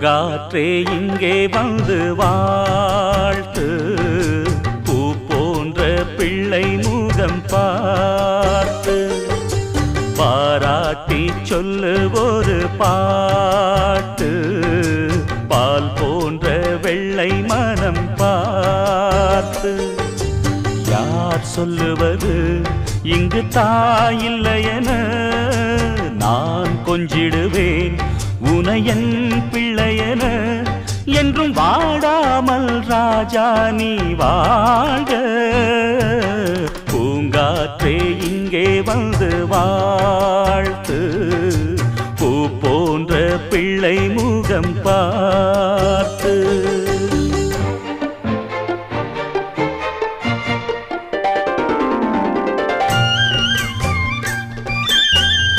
பூங்காற்றே இங்கே வந்து வாழ்த்து, பூ போன்ற பிள்ளை முகம் பார்த்து பாராட்டி சொல்லு ஒரு பாட்டு, பால் போன்ற வெள்ளை மனம் பார்த்து. யார் சொல்லுவது இங்கு தாயில்லையென, நான் கொஞ்சிடுவேன் உனையன் பிள்ளையென. என்றும் வாடாமல் ராஜா நீ வாழ்க, பூங்காற்றே இங்கே வந்து வாழ்த்து, பூ போன்ற பிள்ளை முகம் பார்.